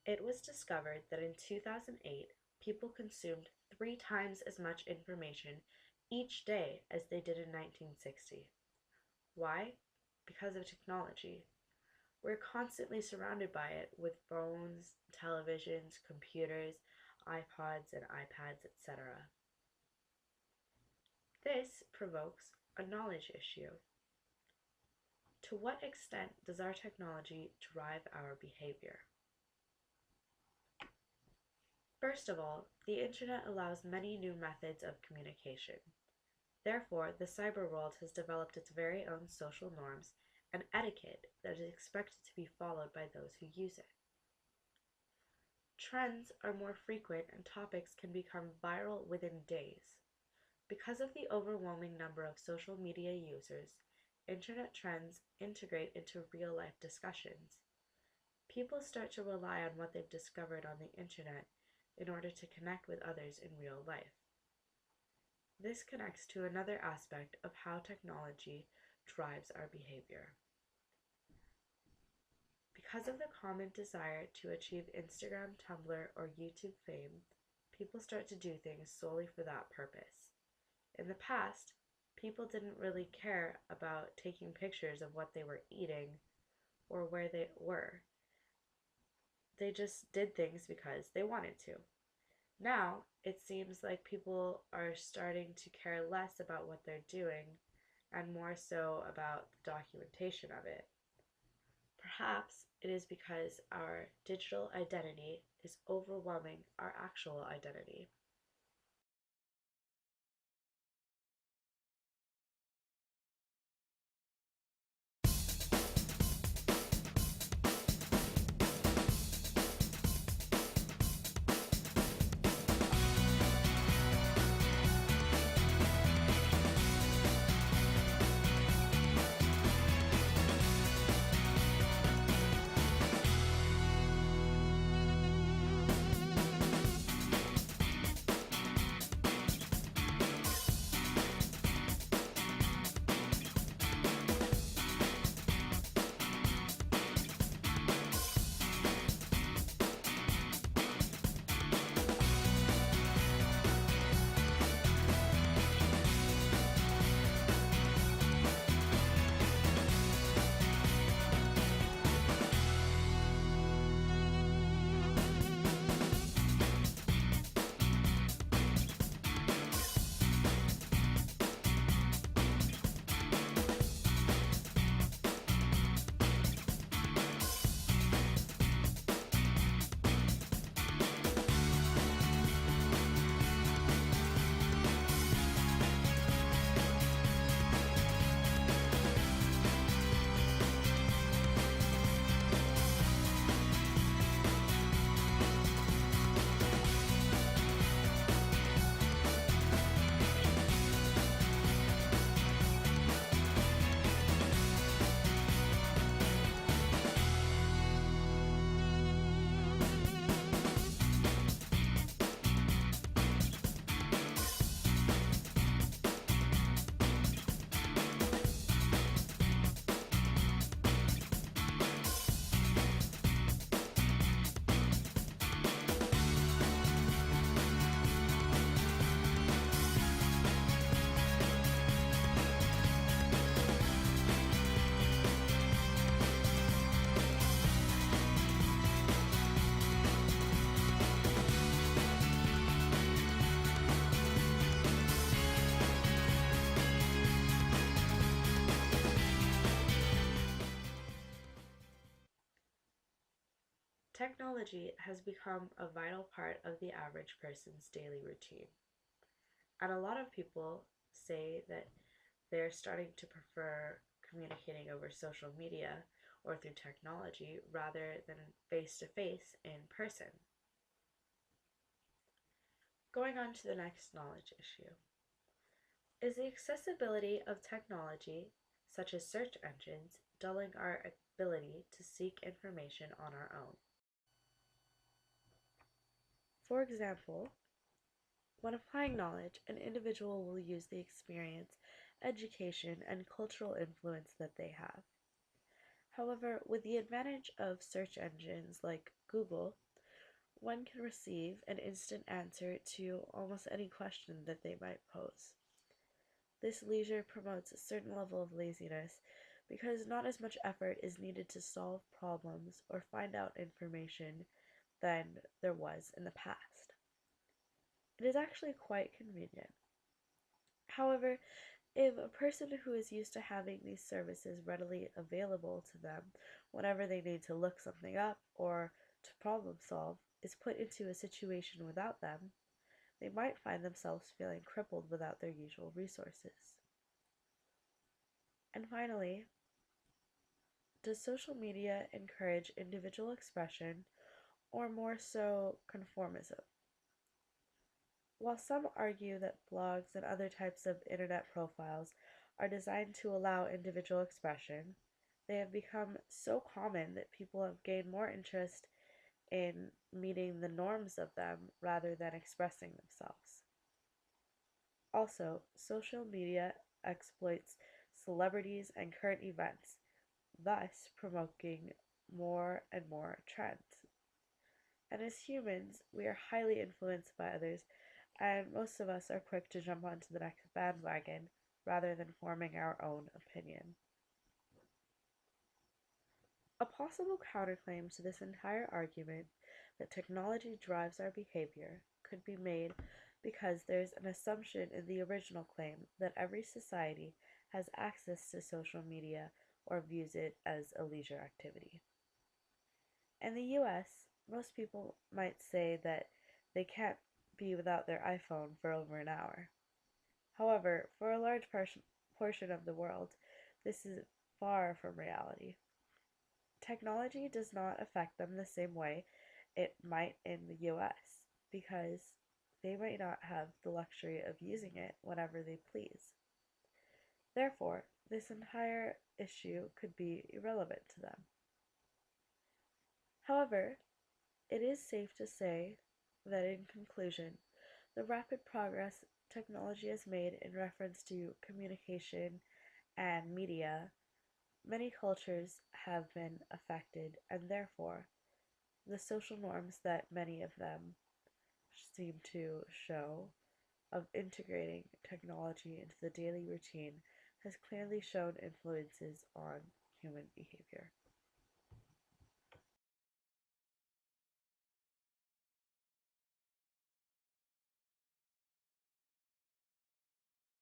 It was discovered that in 2008, people consumed 3 times as much information each day as they did in 1960. Why? Because of technology. We're constantly surrounded by it with phones, televisions, computers, iPods, and iPads, etc. This provokes a knowledge issue. To what extent does our technology drive our behavior? First of all, the internet allows many new methods of communication. Therefore, the cyber world has developed its very own social norms and etiquette that is expected to be followed by those who use it. Trends are more frequent and topics can become viral within days. Because of the overwhelming number of social media users, internet trends integrate into real-life discussions. People start to rely on what they've discovered on the internet in order to connect with others in real life. This connects to another aspect of how technology drives our behavior. Because of the common desire to achieve Instagram, Tumblr, or YouTube fame, people start to do things solely for that purpose. In the past, people didn't really care about taking pictures of what they were eating or where they were. They just did things because they wanted to. Now, it seems like people are starting to care less about what they're doing and more so about the documentation of it. Perhaps it is because our digital identity is overwhelming our actual identity. Technology has become a vital part of the average person's daily routine. And a lot of people say that they're starting to prefer communicating over social media or through technology rather than face to face in person. Going on to the next knowledge issue. Is the accessibility of technology, such as search engines, dulling our ability to seek information on our own? For example, when applying knowledge, an individual will use the experience, education, and cultural influence that they have. However, with the advantage of search engines like Google, one can receive an instant answer to almost any question that they might pose. This leisure promotes a certain level of laziness because not as much effort is needed to solve problems or find out information than there was in the past. It is actually quite convenient. However, if a person who is used to having these services readily available to them whenever they need to look something up or to problem solve is put into a situation without them, they might find themselves feeling crippled without their usual resources. And finally, does social media encourage individual expression or more so conformism? While some argue that blogs and other types of internet profiles are designed to allow individual expression, they have become so common that people have gained more interest in meeting the norms of them rather than expressing themselves. Also, social media exploits celebrities and current events, thus promoting more and more trends. And as humans, we are highly influenced by others, and most of us are quick to jump onto the next bandwagon rather than forming our own opinion. A possible counterclaim to this entire argument that technology drives our behavior could be made because there's an assumption in the original claim that every society has access to social media or views it as a leisure activity. In the US, most people might say that they can't be without their iPhone for over an hour. However, for a large portion of the world, this is far from reality. Technology does not affect them the same way it might in the US because they might not have the luxury of using it whenever they please. Therefore, this entire issue could be irrelevant to them. However, it is safe to say that in conclusion, the rapid progress technology has made in reference to communication and media, many cultures have been affected, and therefore, the social norms that many of them seem to show of integrating technology into the daily routine has clearly shown influences on human behavior.